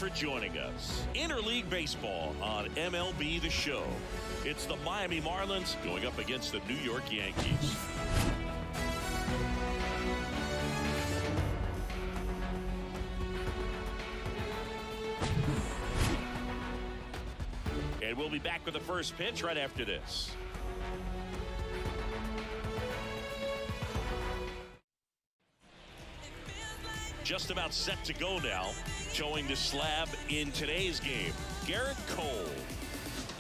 for joining us. Interleague Baseball on MLB The Show. It's the Miami Marlins going up against the New York Yankees. And we'll be back with the first pitch right after this. Just about set to go now. Showing the slab in today's game, Gerrit Cole.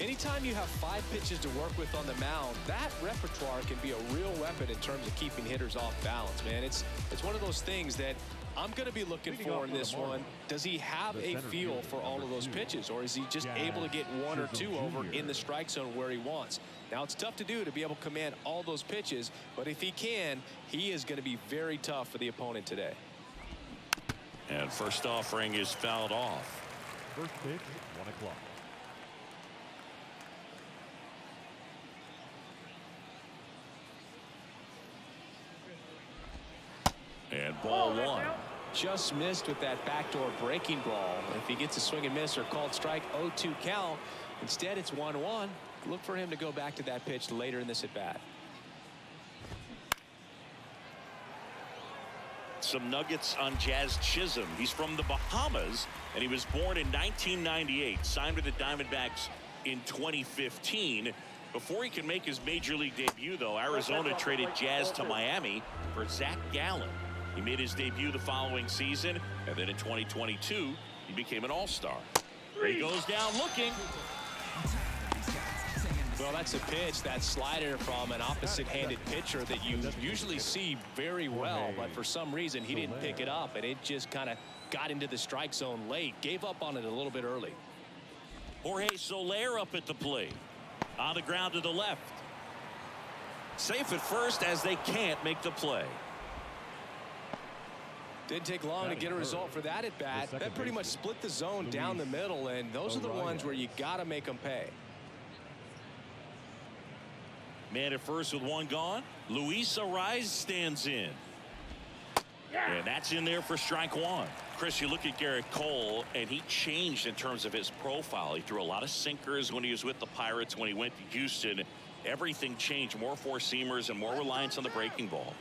Anytime you have 5 pitches to work with on the mound, that repertoire can be a real weapon in terms of keeping hitters off balance, man. It's one of those things that I'm going to be looking for in this one. Does he have a feel for all of those pitches, or is he just able to get 1 or 2 over in the strike zone where he wants? Now, it's tough to do to be able to command all those pitches, but if he can, he is going to be very tough for the opponent today. And first offering is fouled off. First pitch, 1 o'clock. And ball 1. Just missed with that backdoor breaking ball. If he gets a swing and miss or called strike, 0-2 count. Instead, it's 1-1. Look for him to go back to that pitch later in this at bat. Some nuggets on Jazz Chisholm. He's from the Bahamas, and he was born in 1998. Signed with the Diamondbacks in 2015. Before he could make his major league debut, though, Arizona traded Jazz to Miami for Zach Gallen. He made his debut the following season, and then in 2022, he became an all-star. There he goes down looking. Well, that's a pitch, that slider from an opposite-handed pitcher that you usually see very well, but for some reason he didn't pick it up, and it just kind of got into the strike zone late. Gave up on it a little bit early. Jorge Soler up at the plate. On the ground to the left. Safe at first as they can't make the play. Didn't take long to get a result for that at bat. That pretty much split the zone down the middle, and those are the ones where you got to make them pay. Man at first with 1 gone. Luis Ariz stands in. And that's in there for strike 1. Chris, you look at Gerrit Cole, and he changed in terms of his profile. He threw a lot of sinkers when he was with the Pirates. When he went to Houston, everything changed. More 4-seamers and more reliance on the breaking ball.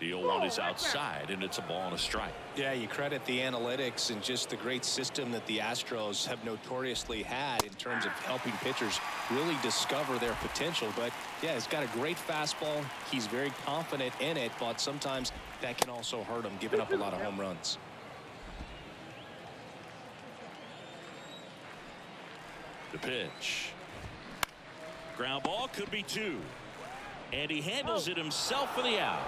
The 0-1 is outside, and it's a ball and a strike. Yeah, you credit the analytics and just the great system that the Astros have notoriously had in terms of helping pitchers really discover their potential. But, yeah, he's got a great fastball. He's very confident in it, but sometimes that can also hurt him, giving up a lot of home runs. The pitch. Ground ball, could be 2. And he handles it himself for the out.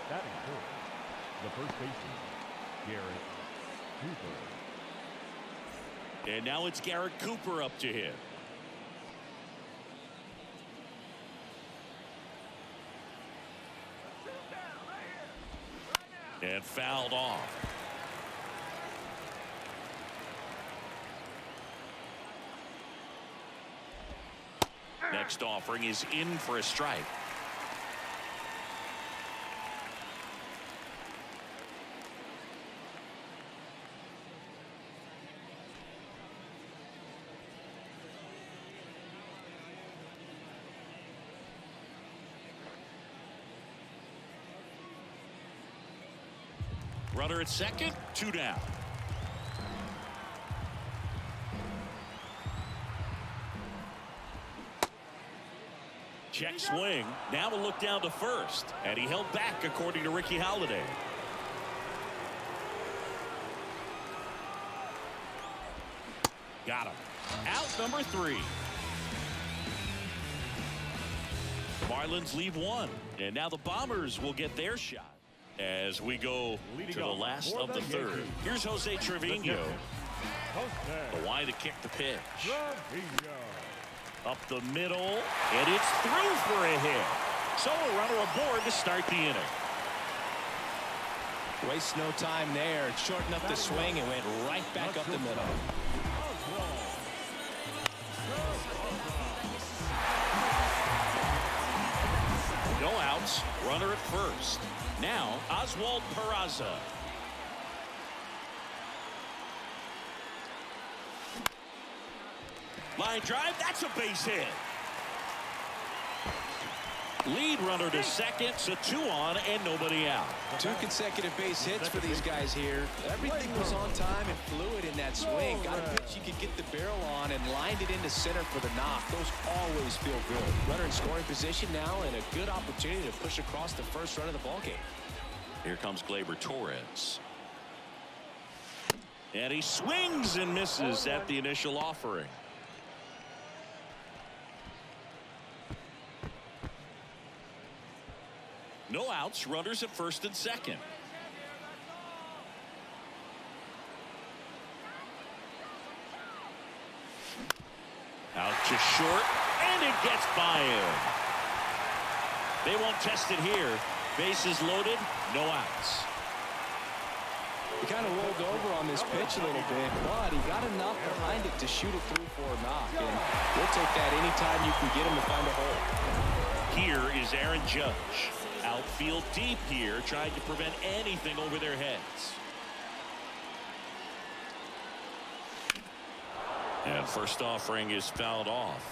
Batting fourth, the first baseman, Gerrit Cooper. And now it's Gerrit Cooper up to hit. And fouled off. Next offering is in for a strike. Runner at second, 2 down. Check swing. Now a look down to first. And he held back, according to Ricky Halladay. Got him. Out number 3. The Marlins leave 1. And now the Bombers will get their shot as we go to the last of the 3rd. Here's Jose Trevino. The wide to kick the pitch. Up the middle, and it's through for a hit. So a runner aboard to start the inning. Waste no time there. Shortened up the swing and went right back up the middle. No out. outs, runner at first. Now, Oswald Peraza. Line drive, that's a base hit. Lead runner to second, so 2 on and nobody out. 2 consecutive base hits for these guys here. Everything was on time and fluid in that swing. Got a pitch you could get the barrel on and lined it into center for the knock. Those always feel good. Runner in scoring position now and a good opportunity to push across the first run of the ballgame. Here comes Gleyber Torres. And he swings and misses at the initial offering. No outs, runners at first and second. Out to short, and it gets by him. They won't test it here. Bases loaded, no outs. He kind of rolled over on this pitch a little bit, but he got enough behind it to shoot it through for a knock. And we'll take that anytime you can get him to find a hole. Here is Aaron Judge. Outfield deep here, trying to prevent anything over their heads. And first offering is fouled off.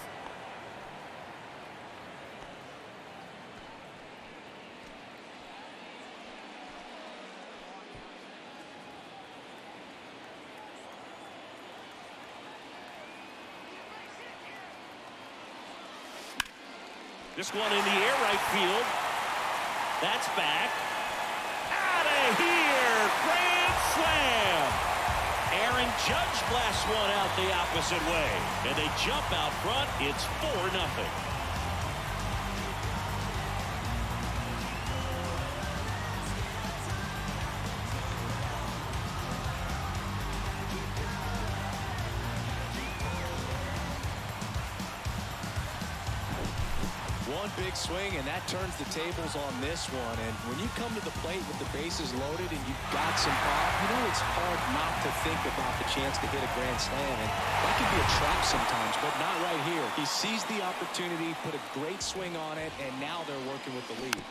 This one in the air, right field. That's back. Out of here. Grand slam. Aaron Judge blasts one out the opposite way. And they jump out front. It's 4-0. One big swing, and that turns the tables on this one. And when you come to the plate with the bases loaded and you've got some pop, you know it's hard not to think about the chance to hit a grand slam. And that can be a trap sometimes, but not right here. He seized the opportunity, put a great swing on it, and now they're working with the lead.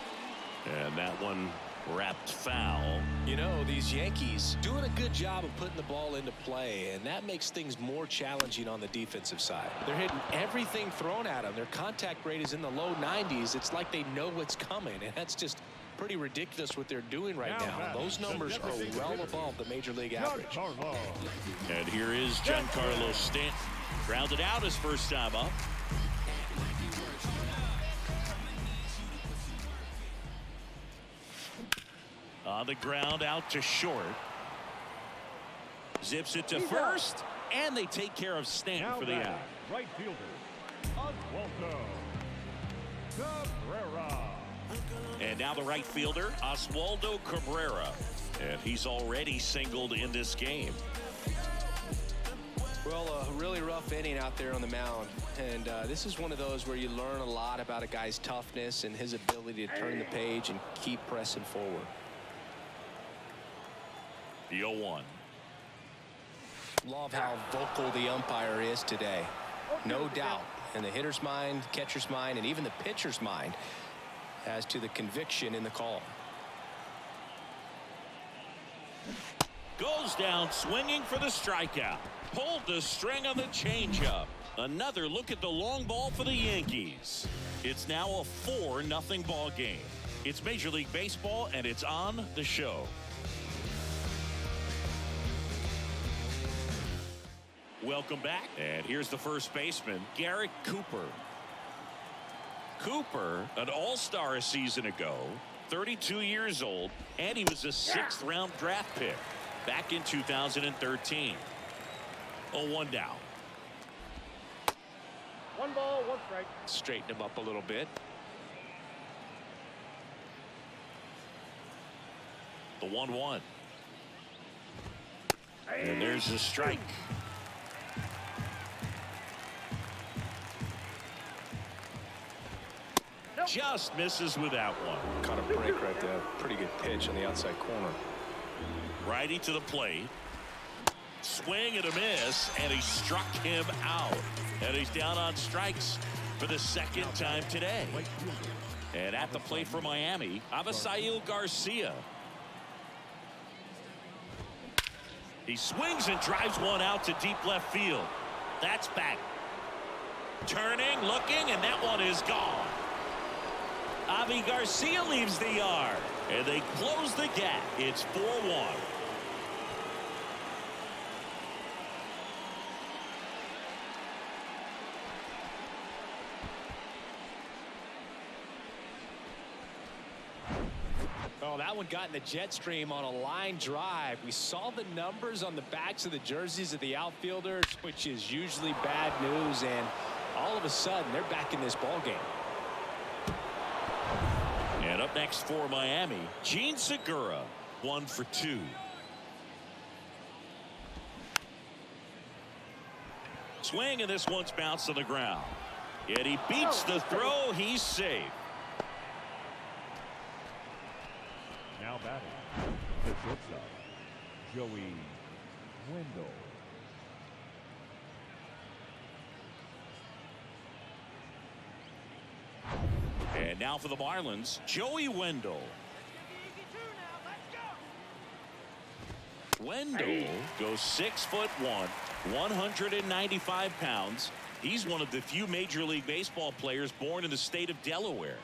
And that one wrapped foul. You know, these Yankees doing a good job of putting the ball into play, and that makes things more challenging on the defensive side. They're hitting everything thrown at them. Their contact rate is in the low 90s. It's like they know what's coming, and that's just pretty ridiculous what they're doing right now. Those numbers are well above the major league average. And here is Giancarlo Stanton. Grounded out his first time up. On the ground, out to short. Zips it to first, and they take care of Stanton for the out. Right fielder, Oswaldo Cabrera. And now the right fielder, Oswaldo Cabrera. And he's already singled in this game. Well, a really rough inning out there on the mound. And this is one of those where you learn a lot about a guy's toughness and his ability to turn the page and keep pressing forward. The 0-1. Love how vocal the umpire is today. No doubt in the hitter's mind, catcher's mind, and even the pitcher's mind as to the conviction in the call. Goes down swinging for the strikeout. Pulled the string on the changeup. Another look at the long ball for the Yankees. It's now a 4-0 ball game. It's Major League Baseball, and it's on the show. Welcome back. And here's the first baseman, Garrett Cooper. Cooper, an all-star a season ago, 32 years old, and he was a 6th-round draft pick back in 2013. 0-1 down. 1 ball, 1 strike. Straighten him up a little bit. The 1-1. And there's a strike. Just misses with that one. Caught a break right there. Pretty good pitch on the outside corner. Righty to the plate. Swing and a miss, and he struck him out. And he's down on strikes for the 2nd time today. And at the plate for Miami, Avisail Garcia. He swings and drives one out to deep left field. That's back. Turning, looking, and that one is gone. Avi Garcia leaves the yard, and they close the gap. It's 4-1. Oh, that one got in the jet stream on a line drive. We saw the numbers on the backs of the jerseys of the outfielders, which is usually bad news, and all of a sudden they're back in this ball game. And up next for Miami, Gene Segura, 1 for 2. Swing, and this one's bounced on the ground. Yet he beats the throw. He's safe. Now batting, the shortstop, Joey Wendell. And now for the Marlins, Joey Wendell. Wendell goes 6'1", 195 pounds. He's one of the few Major League Baseball players born in the state of Delaware.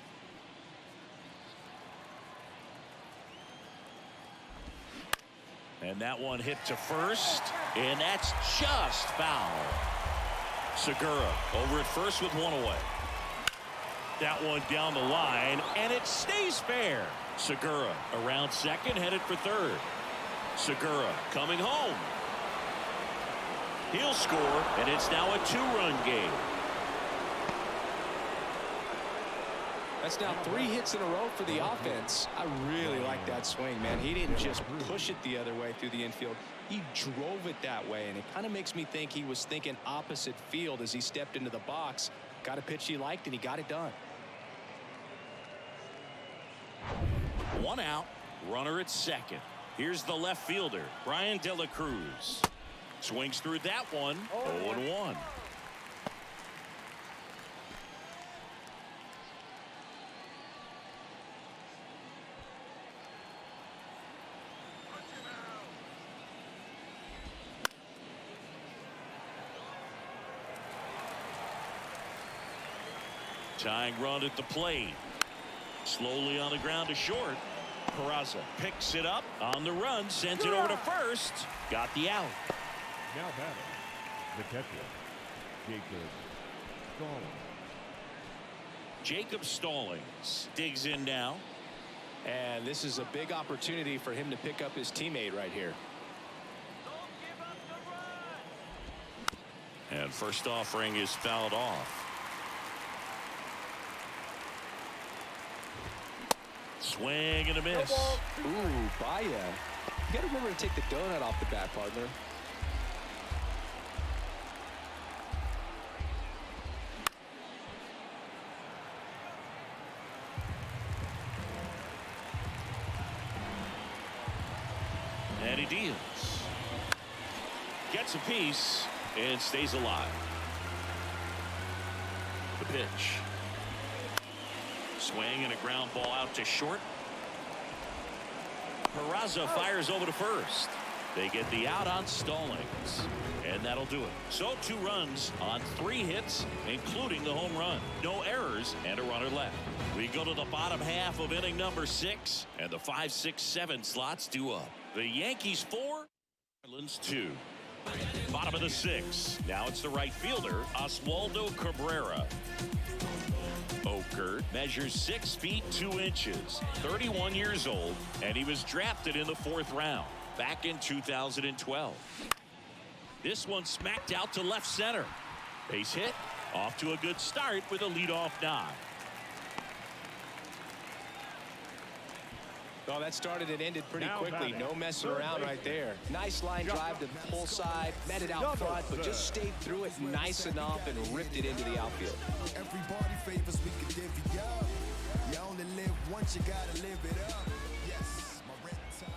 And that one hit to first, and that's just foul. Segura over at first with one away. That one down the line, and it stays fair. Segura around second, headed for third. Segura coming home. He'll score, and it's now a 2-run game. That's now 3 hits in a row for the offense. I really like that swing, man. He didn't just push it the other way through the infield. He drove it that way, and it kind of makes me think he was thinking opposite field as he stepped into the box. Got a pitch he liked, and he got it done. 1 out, runner at second. Here's the left fielder, Brian De La Cruz. Swings through that one, 0-1. Tying run at the plate. Slowly on the ground to short. Peraza picks it up on the run, sends it over to first. Got the out. Now batting, the catcher, Jacob Stallings. Jacob Stallings digs in now. And this is a big opportunity for him to pick up his teammate right here. And first offering is fouled off. Swing and a miss. Ooh, Baya. You got to remember to take the donut off the bat, partner. And he deals. Gets a piece and stays alive. The pitch. Swing and a ground ball out to short. Peraza fires over to first. They get the out on Stallings. And that'll do it. So 2 runs on 3 hits, including the home run. No errors and a runner left. We go to the bottom half of inning number 6, and the 5, 6, 7 slots due up. The Yankees 4, Marlins 2. Bottom of the 6. Now it's the right fielder, Oswaldo Cabrera. Oker measures 6 feet 2 inches, 31 years old, and he was drafted in the 4th round back in 2012. This one smacked out to left center. Base hit, off to a good start with a leadoff nod. Oh, that started and ended pretty quickly. No messing around right there. Nice line drive to the pull side, met it out front, but just stayed through it nice enough and ripped it into the outfield. Everybody favors we can divvy up. You only live once, you gotta live it up. Yes, my rent time.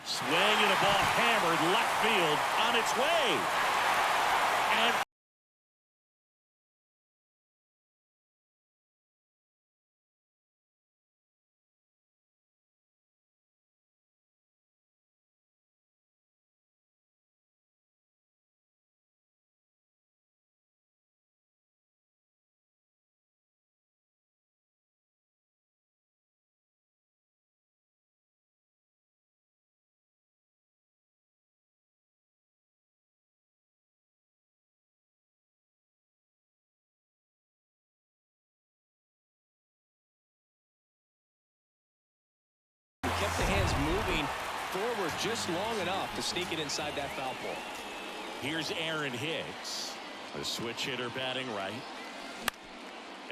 Swing and a ball hammered left field on its way. And moving forward just long enough to sneak it inside that foul pole. Here's Aaron Hicks, the switch hitter batting right.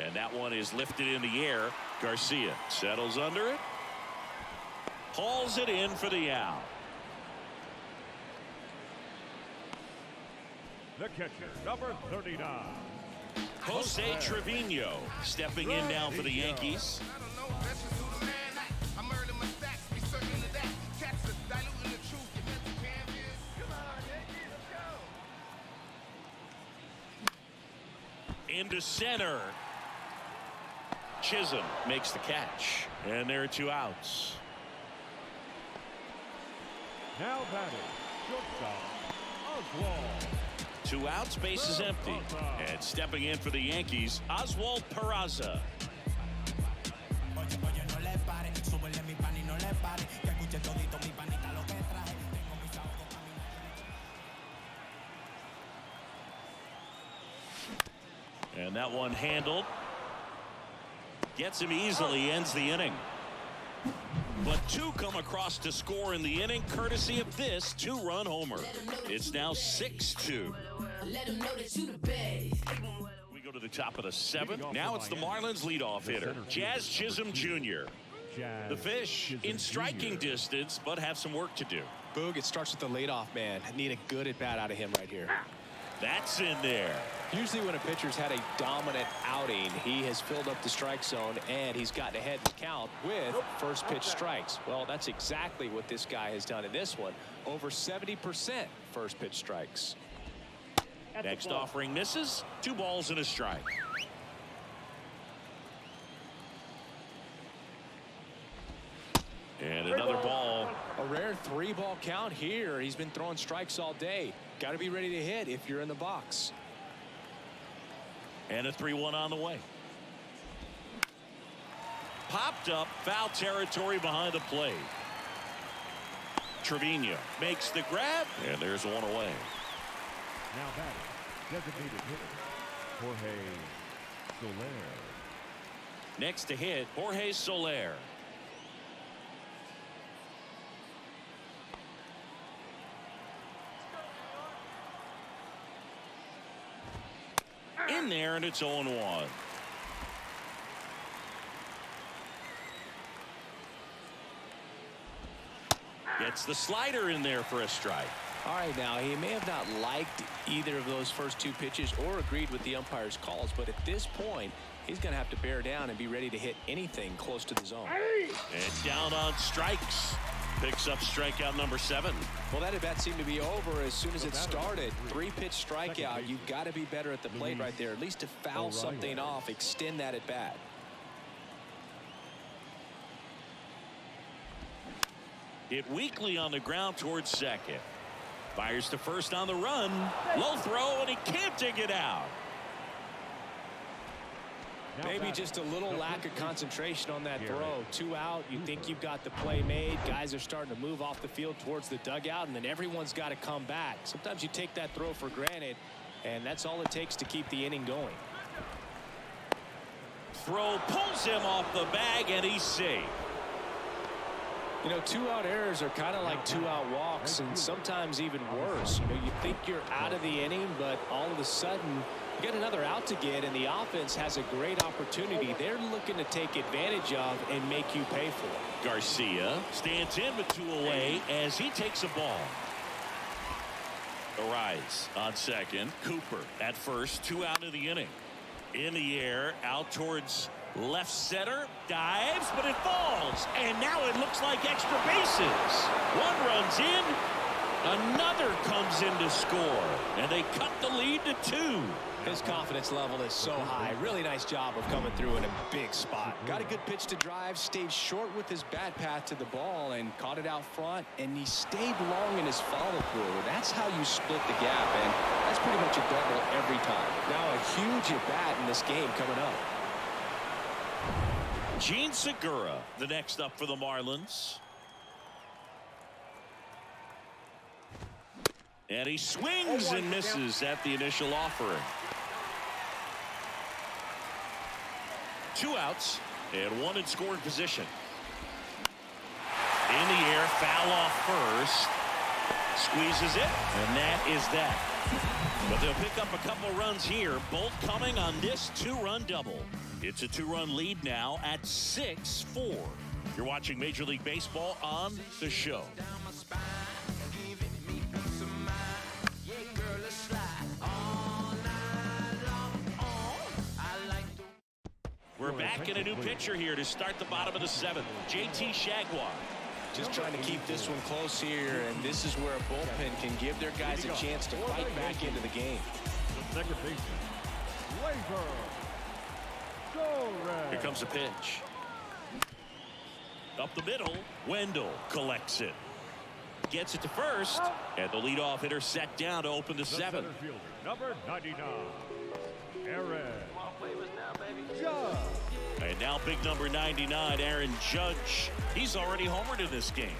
And that one is lifted in the air. Garcia settles under it. Hauls it in for the out. The catcher, number 39. Jose Trevino stepping in now for the Yankees. Into center. Chisholm makes the catch. And there are 2 outs. Now batting, shortstop, Oswald. 2 outs, base is empty. And stepping in for the Yankees, Oswald Peraza. And that one handled. Gets him easily, ends the inning. But 2 come across to score in the inning, courtesy of this 2-run homer. It's now 6-2. We go to the top of the 7th. Now it's the Marlins leadoff hitter, Jazz Chisholm Jr. The Fish in striking distance, but have some work to do. Boog, it starts with the leadoff man. Need a good at bat out of him right here. That's in there. Usually when a pitcher's had a dominant outing, he has filled up the strike zone and he's gotten ahead in the count with first pitch strikes. Well, that's exactly what this guy has done in this one. Over 70% first pitch strikes. Next offering misses. 2 balls and a strike. And another ball. A rare 3-ball count here. He's been throwing strikes all day. Got to be ready to hit if you're in the box. And a 3-1 on the way. Popped up, foul territory behind the plate. Trevino makes the grab, and there's one away. Now batting, designated hitter, Jorge Soler. Next to hit, Jorge Soler. In there, and it's 0-1. Gets the slider in there for a strike. All right, now he may have not liked either of those first 2 pitches or agreed with the umpire's calls, but at this point he's going to have to bear down and be ready to hit anything close to the zone. And down on strikes. Picks up strikeout number 7. Well, that at bat seemed to be over as soon as it started. 3-pitch strikeout. You've got to be better at the plate right there, at least to foul something off, extend that at bat. Hit weakly on the ground towards second. Fires to first on the run. Low throw, and he can't dig it out. Maybe just a little lack of concentration on that throw. 2 out. You think you've got the play made. Guys are starting to move off the field towards the dugout, and then everyone's got to come back. Sometimes you take that throw for granted, and that's all it takes to keep the inning going. Throw pulls him off the bag, and he's safe. You know, 2-out errors are kind of like 2-out walks, and sometimes even worse. You know, you think you're out of the inning, but all of a sudden you get another out to get, and the offense has a great opportunity they're looking to take advantage of and make you pay for it. Garcia stands in with 2 away as he takes a ball. Arise on second. Cooper at first. 2 out of the inning. In the air, out towards left center, dives, but it falls, and now it looks like extra bases. 1 runs in, another comes in to score, and they cut the lead to 2. His confidence level is so high. Really nice job of coming through in a big spot. Got a good pitch to drive, stayed short with his bat path to the ball, and caught it out front, and he stayed long in his follow-through. That's how you split the gap, and that's pretty much a double every time. Now a huge at-bat in this game coming up. Gene Segura, the next up for the Marlins. And he swings and misses at the initial offering. 2 outs and 1 in scoring position. In the air, there. Foul off first. Squeezes it, and that is that. But they'll pick up a couple runs here, both coming on this two-run double. It's a two-run lead now at 6-4. You're watching Major League Baseball on The Show. We're back in a new pitcher here to start the bottom of the seventh. JT Jaguar. Just trying to keep this one close here, and this is where a bullpen can give their guys a chance to fight back into the game. The second baseman, Here comes a pitch. Up the middle, Wendell collects it. Gets it to first, and the leadoff hitter set down to open the seventh. Number 99, Aaron Judge. And now big number 99, Aaron Judge. He's already homered in this game.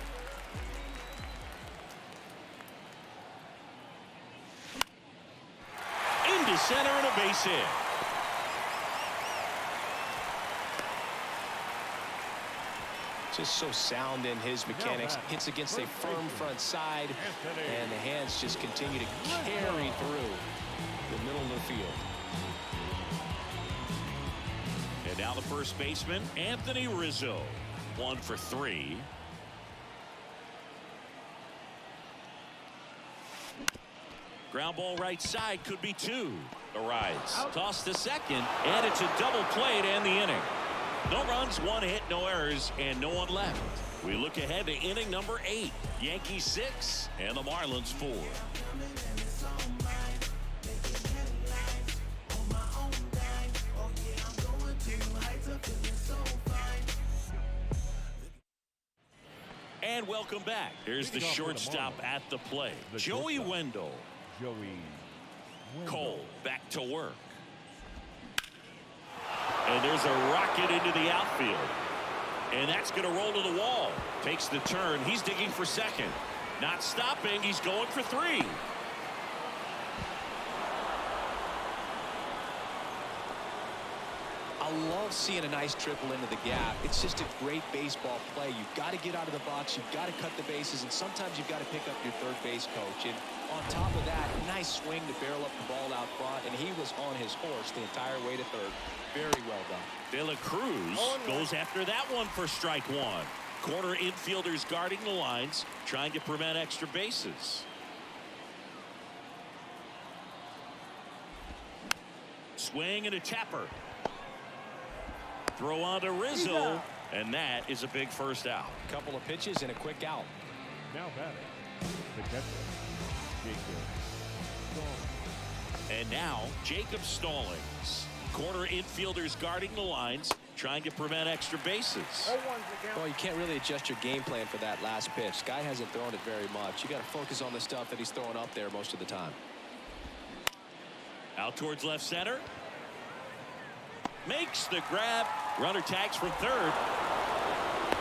Into center and a base hit. Just so sound in his mechanics. Hits against a firm front side, and the hands just continue to carry through the middle of the field. And now the first baseman, Anthony Rizzo. 1 for 3. Ground ball right side, could be 2. The rise. Toss to second, and it's a double play to end the inning. No runs, 1 hit, no errors, and no one left. We look ahead to inning number 8. Yankees 6 and the Marlins 4. And welcome back. Here's the shortstop at the plate. Joey Wendell. Cole back to work. And there's a rocket into the outfield. And that's going to roll to the wall. Takes the turn. He's digging for second. Not stopping. He's going for 3. I love seeing a nice triple into the gap. It's just a great baseball play. You've got to get out of the box. You've got to cut the bases. And sometimes you've got to pick up your third base coach. And on top of that, nice swing to barrel up the ball out front. And he was on his horse the entire way to third. Very well done. De La Cruz goes after that one for strike 1. Corner infielders guarding the lines, trying to prevent extra bases. Swing and a tapper. Throw on to Rizzo, and that is a big first out. Couple of pitches and a quick out. Now batting, the catcher, Jacob Stallings. And now Jacob Stallings. Corner infielders guarding the lines, trying to prevent extra bases. Well, you can't really adjust your game plan for that last pitch. Guy hasn't thrown it very much. You got to focus on the stuff that he's throwing up there most of the time. Out towards left center. Makes the grab. Runner tags from third.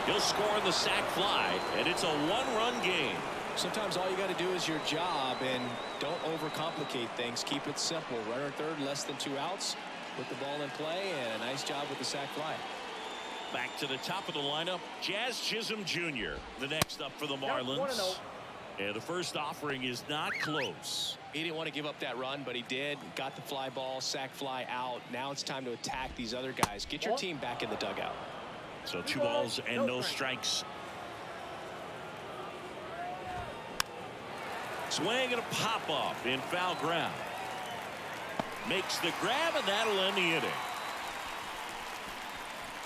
He'll score on the sac fly, and it's a 1-run game. Sometimes all you got to do is your job, and don't overcomplicate things. Keep it simple. Runner third, less than 2 outs. Put the ball in play, and a nice job with the sac fly. Back to the top of the lineup, Jazz Chisholm Jr. The next up for the Marlins. And the first offering is not close. He didn't want to give up that run, but he did. Got the fly ball, sac fly out. Now it's time to attack these other guys. Get your team back in the dugout. So 2 balls and no strikes. Swing and a pop-up in foul ground. Makes the grab, and that'll end the inning.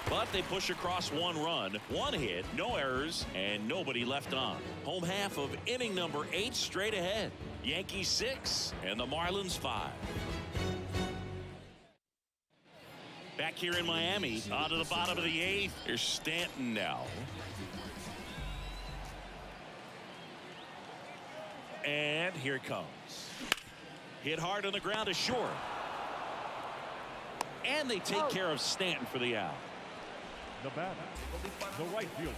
But they push across 1 run, 1 hit, no errors, and nobody left on. Home half of inning number 8 straight ahead. Yankees 6 and the Marlins 5. Back here in Miami, on to the bottom of the 8th. Here's Stanton now. And here it comes. Hit hard on the ground to short. And they take care of Stanton for the out. The batter, the right fielder,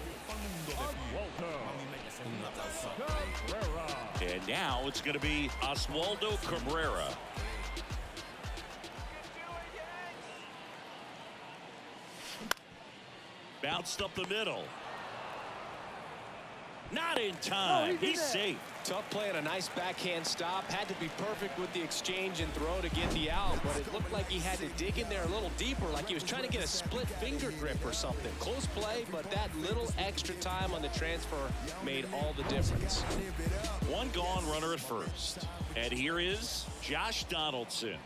Oswaldo Cabrera. And now it's going to be Oswaldo Cabrera. Bounced up the middle. Not in time. He's safe. Tough play and a nice backhand stop. Had to be perfect with the exchange and throw to get the out, but it looked like he had to dig in there a little deeper, like he was trying to get a split finger grip or something. Close play, but that little extra time on the transfer made all the difference. One gone, runner at first. And here is Josh Donaldson.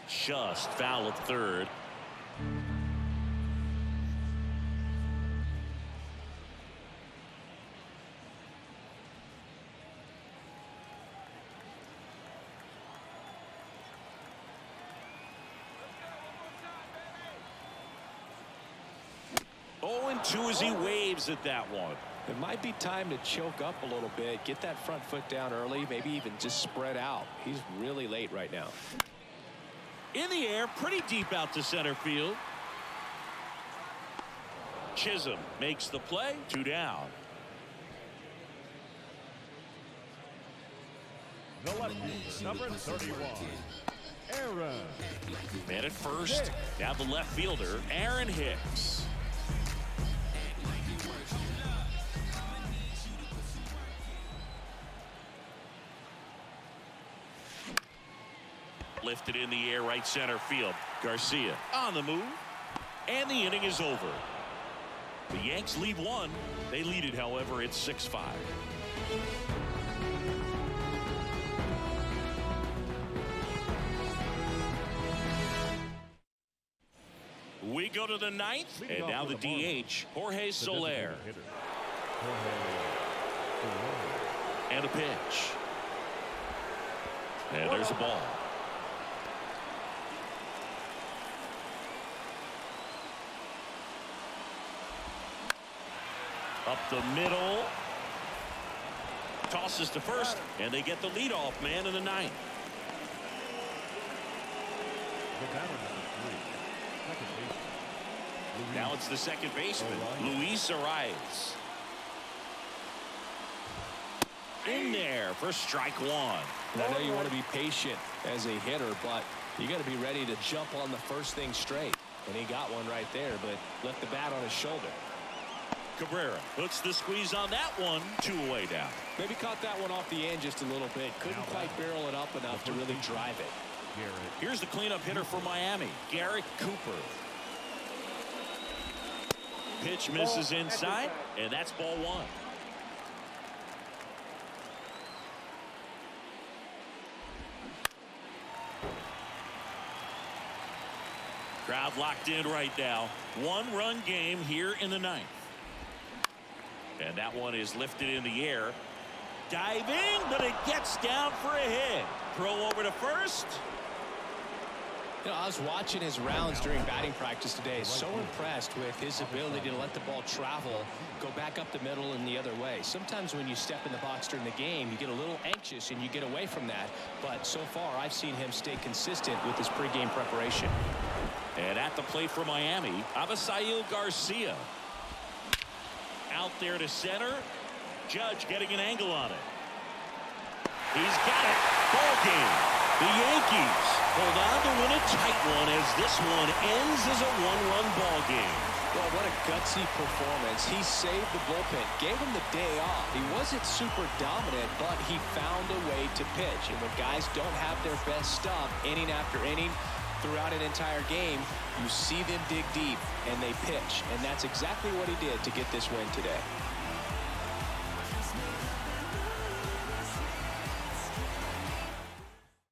Just foul at third. And 2 as he waves at that one. It might be time to choke up a little bit, get that front foot down early, maybe even just spread out. He's really late right now. In the air, pretty deep out to center field. Chisholm makes the play. 2 down. The left fielder, number 31, Aaron. Man at first. Now the left fielder, Aaron Hicks. Lifted in the air, right center field. Garcia on the move. And the inning is over. The Yanks lead 1. They lead it, however, it's 6-5. We go to the 9th, and now the DH, Jorge Soler. And a pitch. And there's a ball. Up the middle. Tosses to first, and they get the leadoff man in the 9th. Now it's the second baseman, Luis Arias. In there for strike 1. And I know you want to be patient as a hitter, but you got to be ready to jump on the first thing straight. And he got one right there, but left the bat on his shoulder. Cabrera puts the squeeze on that one. 2 away now. Maybe caught that one off the end just a little bit. Couldn't quite barrel it up enough to really drive it. Here's the cleanup hitter for Miami, Garrett Cooper. Pitch misses inside, and that's ball 1. Crowd locked in right now. 1-run game here in the 9th. And that one is lifted in the air. Diving, but it gets down for a hit. Throw over to first. You know, I was watching his rounds during batting practice today. So impressed with his ability to let the ball travel, go back up the middle and the other way. Sometimes when you step in the box during the game, you get a little anxious and you get away from that. But so far, I've seen him stay consistent with his pregame preparation. And at the plate for Miami, Avisail Garcia. Out there to center. Judge getting an angle on it. He's got it. Ball game. The Yankees hold on to win a tight one as this one ends as a 1-run ball game. Well, what a gutsy performance. He saved the bullpen, gave him the day off. He wasn't super dominant, but he found a way to pitch. And when guys don't have their best stuff inning after inning throughout an entire game, you see them dig deep and they pitch. And that's exactly what he did to get this win today.